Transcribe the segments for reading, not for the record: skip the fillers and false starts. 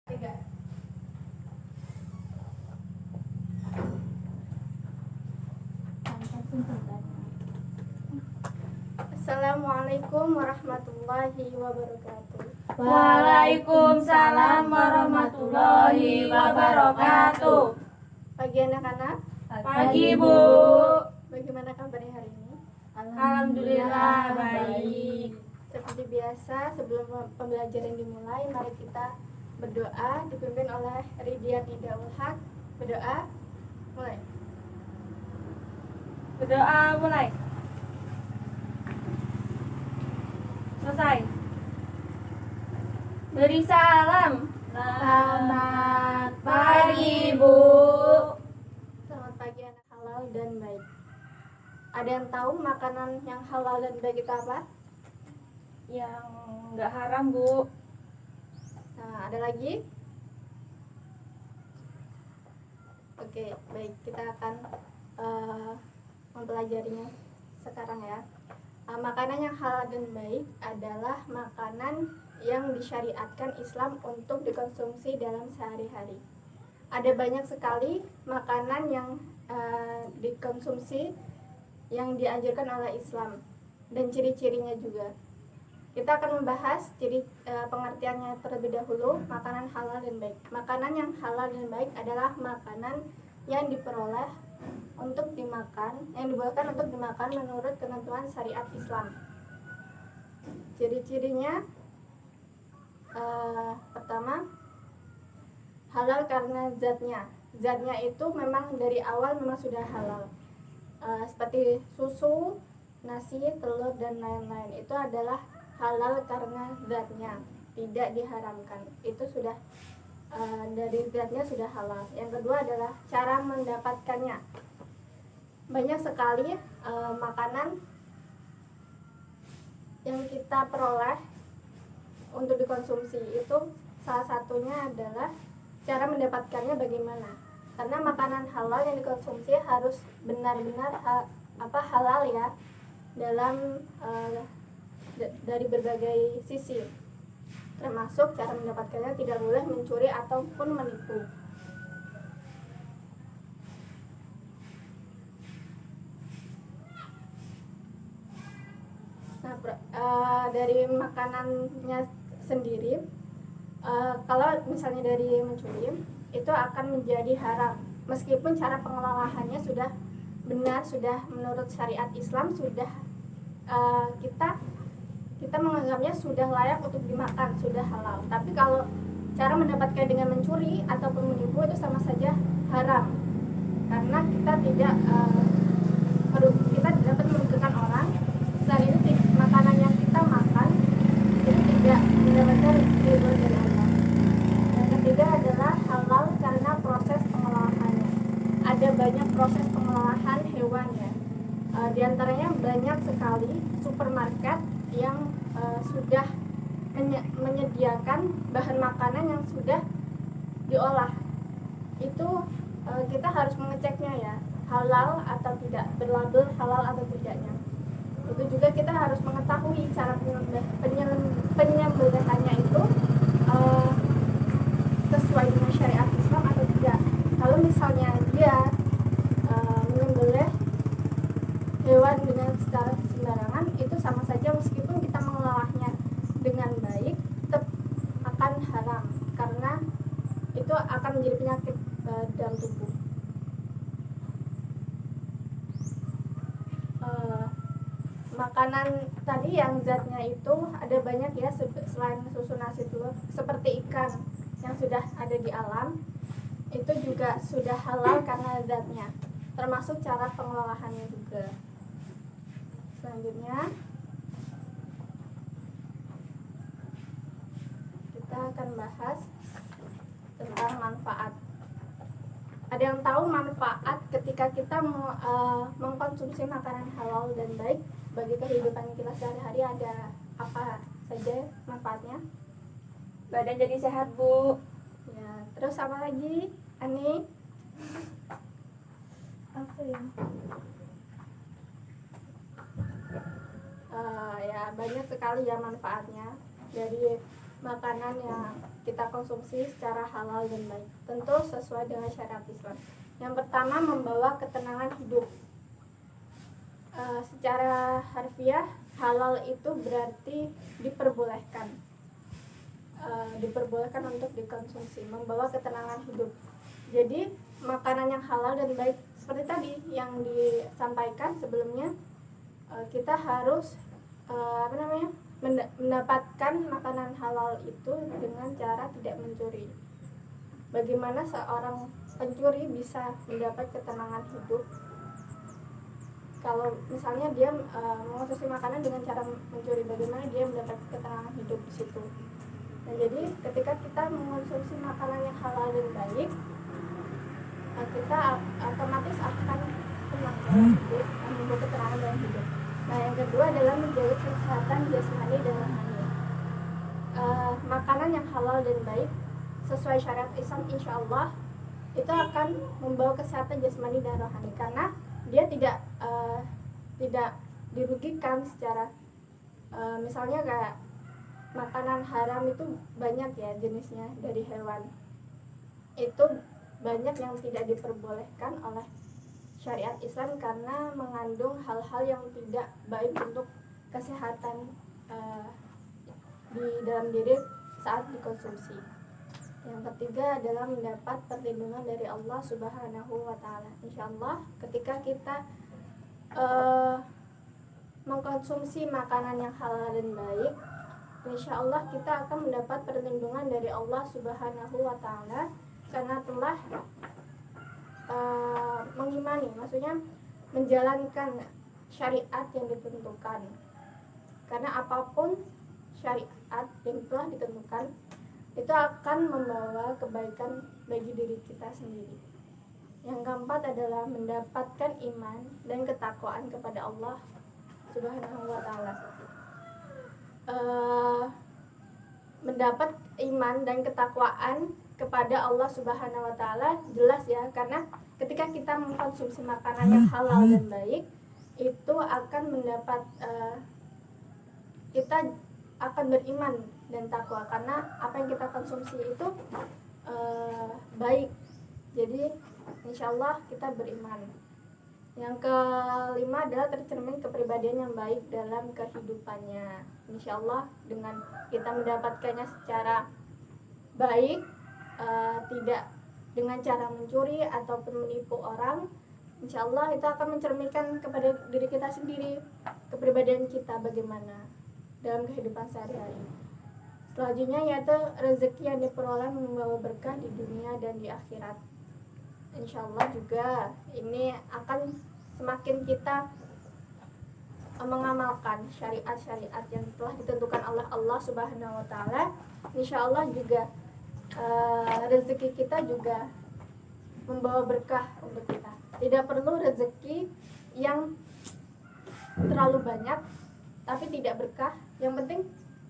Tiga. Assalamualaikum warahmatullahi wabarakatuh. Waalaikumsalam warahmatullahi wabarakatuh. Pagi anak-anak. Pagi Bu. Bagaimana kabarnya hari ini? Alhamdulillah baik. Seperti biasa, sebelum pembelajaran dimulai, mari kita berdoa dipimpin oleh Ridya Tidaul Haq. Berdoa, mulai. Berdoa mulai. Selesai. Beri salam. Selamat pagi Bu. Selamat pagi anak halal dan baik. Ada yang tahu makanan yang halal dan baik itu apa? Yang nggak haram Bu. Nah, ada lagi? Oke, baik, kita akan mempelajarinya sekarang ya. Makanan yang halal dan baik adalah makanan yang disyariatkan Islam untuk dikonsumsi dalam sehari-hari. Ada banyak sekali makanan yang dikonsumsi yang dianjurkan oleh Islam dan ciri-cirinya juga. Kita akan membahas pengertiannya terlebih dahulu. Makanan halal dan baik. Makanan yang halal dan baik adalah makanan yang diperoleh untuk dimakan, yang dibolehkan untuk dimakan menurut ketentuan syariat Islam. Ciri-cirinya, pertama, halal karena zatnya. Zatnya itu memang dari awal memang sudah halal. Seperti susu, nasi, telur, dan lain-lain. Itu adalah halal karena zatnya, tidak diharamkan. Itu sudah dari zatnya sudah halal. Yang kedua adalah cara mendapatkannya. Banyak sekali makanan yang kita peroleh untuk dikonsumsi. Itu salah satunya adalah cara mendapatkannya bagaimana. Karena makanan halal yang dikonsumsi harus benar-benar halal ya, dalam dari berbagai sisi, termasuk cara mendapatkannya tidak boleh mencuri ataupun menipu. Nah, dari makanannya sendiri, kalau misalnya dari mencuri, itu akan menjadi haram meskipun cara pengelolaannya sudah benar, sudah menurut syariat Islam, sudah kita menganggapnya sudah layak untuk dimakan, sudah halal. Tapi kalau cara mendapatkan dengan mencuri ataupun menipu itu sama saja haram, karena kita tidak dapat merugikan orang. Selain itu, makanan yang kita makan itu tidak mendapatkan ridho dari Allah. Yang ketiga adalah halal karena proses pengolahannya. Ada banyak proses pengolahan hewan ya. Di antaranya banyak sekali supermarket yang sudah menyediakan bahan makanan yang sudah diolah. Itu kita harus mengeceknya ya, halal atau tidak, berlabel halal atau tidaknya. Itu juga kita harus mengetahui cara penyembelihannya itu sesuai dengan syariat Islam atau tidak. Kalau misalnya dia menyembelih hewan dengan secara sembarangan, itu sama saja, meskipun kita mengolahnya dengan baik, tetap akan haram karena itu akan menjadi penyakit dalam tubuh. Makanan tadi yang zatnya itu ada banyak ya, selain susu, nasi, telur, seperti ikan yang sudah ada di alam, itu juga sudah halal karena zatnya, termasuk cara pengelolaannya juga. Selanjutnya kita akan bahas tentang manfaat. Ada yang tahu manfaat ketika kita mengkonsumsi makanan halal dan baik bagi kehidupan kita sehari-hari? Ada apa saja manfaatnya? Badan jadi sehat Bu. Ya, terus apa lagi, Ani? Apa ya? Ya banyak sekali ya manfaatnya. Dari makanan yang kita konsumsi secara halal dan baik, tentu sesuai dengan syariat Islam. Yang pertama, membawa ketenangan hidup. Secara harfiah, halal itu berarti diperbolehkan, diperbolehkan untuk dikonsumsi, membawa ketenangan hidup. Jadi makanan yang halal dan baik seperti tadi yang disampaikan sebelumnya, kita harus mendapatkan makanan halal itu dengan cara tidak mencuri. Bagaimana seorang pencuri bisa mendapat ketenangan hidup kalau misalnya dia mengonsumsi makanan dengan cara mencuri? Bagaimana dia mendapat ketenangan hidup di situ? Nah, jadi ketika kita mengonsumsi makanan yang halal dan baik, kita otomatis akan tenang dalam hidup, membuat ketenangan dalam hidup. Nah, yang kedua adalah menjaga kesehatan jasmani dan rohani. Makanan yang halal dan baik sesuai syariat Islam, insya Allah itu akan membawa kesehatan jasmani dan rohani, karena dia tidak dirugikan secara misalnya kayak makanan haram itu banyak ya jenisnya dari hewan, itu banyak yang tidak diperbolehkan oleh syariat Islam karena mengandung hal-hal yang tidak baik untuk kesehatan di dalam diri saat dikonsumsi. Yang ketiga adalah mendapat perlindungan dari Allah Subhanahu wa Ta'ala. Insya Allah ketika kita mengkonsumsi makanan yang halal dan baik, insya Allah kita akan mendapat perlindungan dari Allah Subhanahu wa Ta'ala karena telah mengimani, maksudnya menjalankan syariat yang ditentukan. Karena apapun syariat yang telah ditentukan itu akan membawa kebaikan bagi diri kita sendiri. Yang keempat adalah mendapatkan iman dan ketakwaan kepada Allah Subhanahu wa Ta'ala. Mendapat iman dan ketakwaan kepada Allah Subhanahu wa Ta'ala jelas ya, karena ketika kita mengkonsumsi makanan yang halal dan baik, itu akan mendapat kita akan beriman dan takwa karena apa yang kita konsumsi itu baik. Jadi insya Allah kita beriman. Yang kelima adalah tercermin kepribadian yang baik dalam kehidupannya. Insya Allah dengan kita mendapatkannya secara baik, tidak dengan cara mencuri ataupun menipu orang, insya Allah itu akan mencerminkan kepada diri kita sendiri kepribadian kita bagaimana dalam kehidupan sehari-hari. Selanjutnya yaitu rezeki yang diperoleh membawa berkah di dunia dan di akhirat. Insya Allah juga ini akan semakin kita mengamalkan syariat-syariat yang telah ditentukan oleh Allah Subhanahu wa Ta'ala. Insya Allah juga rezeki kita juga membawa berkah untuk kita. Tidak perlu rezeki yang terlalu banyak tapi tidak berkah. Yang penting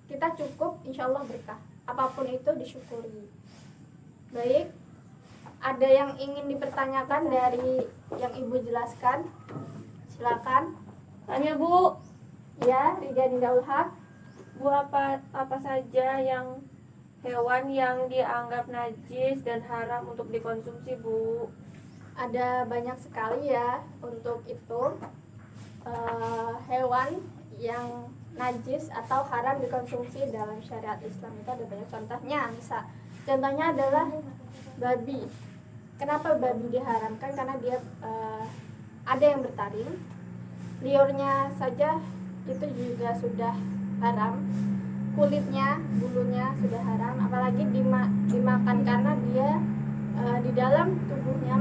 kita cukup, insya Allah berkah. Apapun itu disyukuri. Baik, ada yang ingin dipertanyakan dari yang Ibu jelaskan? Silakan. Tanya Bu. Ya, Rija Nindaul Haq. Bu, apa saja yang hewan yang dianggap najis dan haram untuk dikonsumsi Bu? Ada banyak sekali ya untuk itu. Hewan yang najis atau haram dikonsumsi dalam syariat Islam itu ada banyak contohnya. Contohnya adalah babi. Kenapa babi diharamkan? Karena dia ada yang bertaring, liurnya saja itu juga sudah haram, kulitnya, bulunya sudah haram, apalagi dimakan karena dia di dalam tubuhnya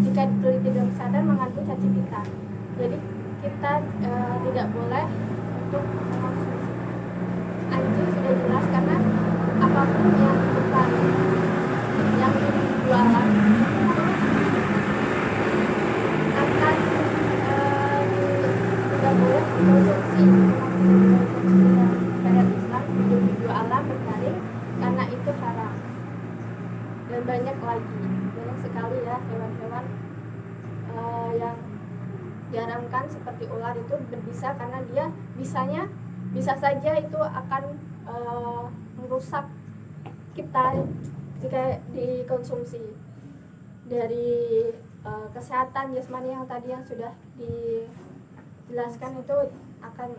jika diteliti dengan sadar mengandung cacing pita. Jadi kita tidak boleh untuk mengonsumsi. Anjing sudah jelas karena apapun yang bukan yang dijualan akan tidak boleh mengkonsumsi syariat Islam, hidup-hidup alam bertaring karena itu haram. Dan banyak sekali ya hewan-hewan yang diharamkan seperti ular itu berbisa karena dia bisa saja itu akan merusak kita jika dikonsumsi. Dari kesehatan jasmani yang tadi yang sudah dijelaskan itu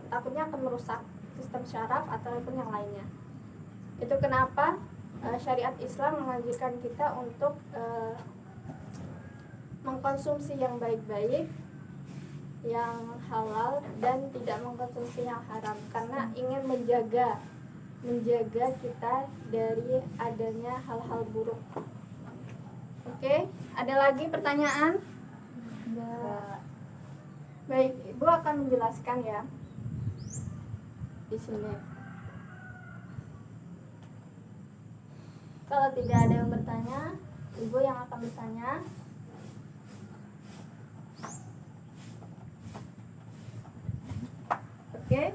takutnya akan merusak sistem syaraf ataupun yang lainnya. Itu kenapa syariat Islam menganjurkan kita untuk mengkonsumsi yang baik-baik, yang halal, dan tidak mengkonsumsi yang haram, karena ingin menjaga kita dari adanya hal-hal buruk. Oke, ada lagi pertanyaan? Enggak. Baik, Ibu akan menjelaskan ya di sini. Kalau tidak ada yang bertanya, Ibu yang akan bertanya. Oke.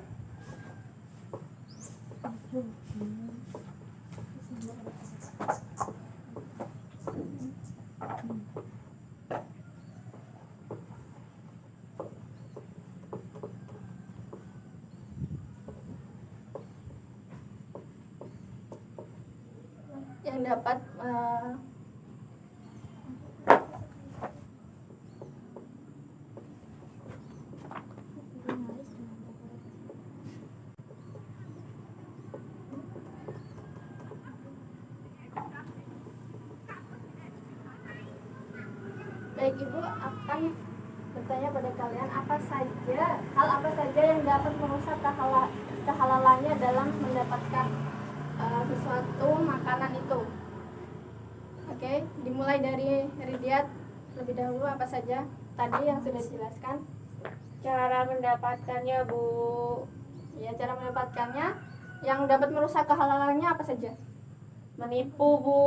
Yang dapat baik, Ibu akan bertanya pada kalian hal apa saja yang dapat merusak kehalalannya dalam mendapatkan sesuatu makanan itu. Oke, dimulai dari Ridiat lebih dahulu, apa saja tadi yang sudah dijelaskan? Cara mendapatkannya, Bu. Ya, cara mendapatkannya yang dapat merusak kehalalannya apa saja? Menipu, Bu.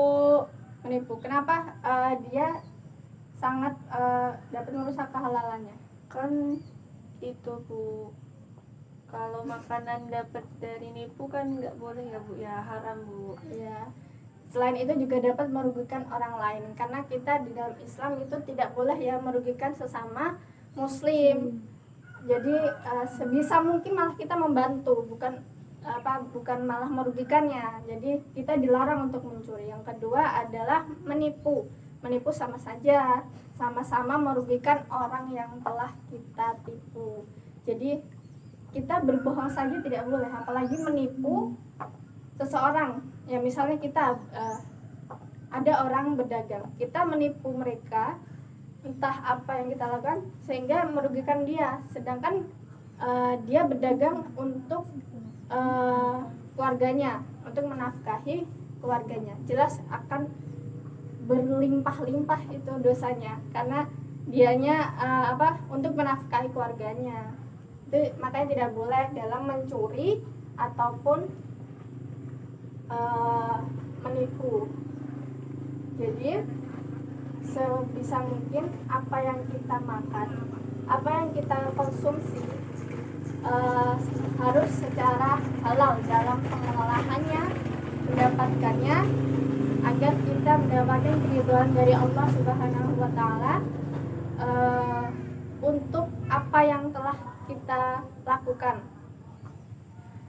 Menipu. Kenapa dia sangat dapat merusak kehalalannya? Kan itu, Bu, kalau makanan dapat dari nipu kan nggak boleh ya, Bu, ya haram, Bu. Ya. Selain itu juga dapat merugikan orang lain, karena kita di dalam Islam itu tidak boleh ya merugikan sesama muslim. Jadi sebisa mungkin malah kita membantu, bukan malah merugikannya. Jadi kita dilarang untuk mencuri. Yang kedua adalah menipu. Menipu sama saja, sama-sama merugikan orang yang telah kita tipu. Jadi kita berbohong saja tidak boleh, apalagi menipu seseorang. Ya, misalnya kita ada orang berdagang, kita menipu mereka, entah apa yang kita lakukan sehingga merugikan dia, sedangkan dia berdagang untuk keluarganya, untuk menafkahi keluarganya. Jelas akan berlimpah-limpah itu dosanya, karena dianya untuk menafkahi keluarganya. Itu makanya tidak boleh dalam mencuri ataupun menipu. Jadi sebisa mungkin apa yang kita makan, apa yang kita konsumsi harus secara halal dalam pengolahannya, mendapatkannya, agar kita mendapatkan keridhaan dari Allah Subhanahu wa Ta'ala untuk apa yang telah kita lakukan.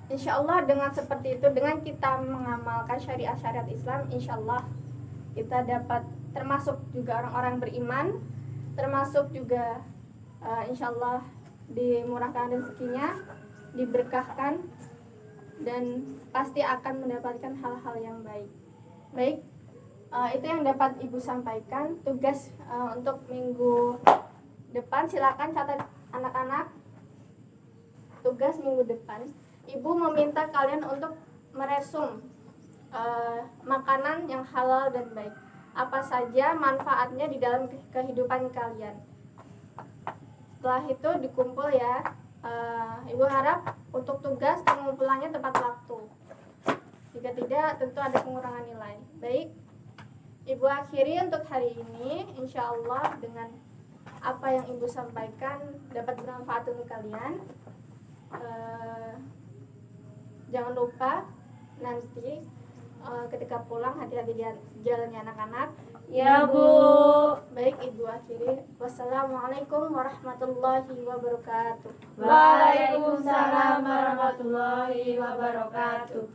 Insya Allah dengan seperti itu, dengan kita mengamalkan syariat Islam, insya Allah kita dapat termasuk juga orang-orang beriman, termasuk juga insya Allah dimurahkan rezekinya, diberkahkan, dan pasti akan mendapatkan hal-hal yang baik. Baik, itu yang dapat Ibu sampaikan. Tugas untuk minggu depan, silakan catat anak-anak. Tugas minggu depan, Ibu meminta kalian untuk meresum makanan yang halal dan baik. Apa saja manfaatnya di dalam kehidupan kalian. Setelah itu dikumpul ya. Ibu harap untuk tugas pengumpulannya tepat waktu. Jika tidak, tentu ada pengurangan nilai. Baik, Ibu akhiri untuk hari ini. Insya Allah dengan apa yang Ibu sampaikan dapat bermanfaat untuk kalian. Jangan lupa nanti ketika pulang hati-hati di jalannya anak-anak. Ya, Bu. Baik, Ibu akhiri. Wassalamualaikum warahmatullahi wabarakatuh. Waalaikumsalam warahmatullahi wabarakatuh.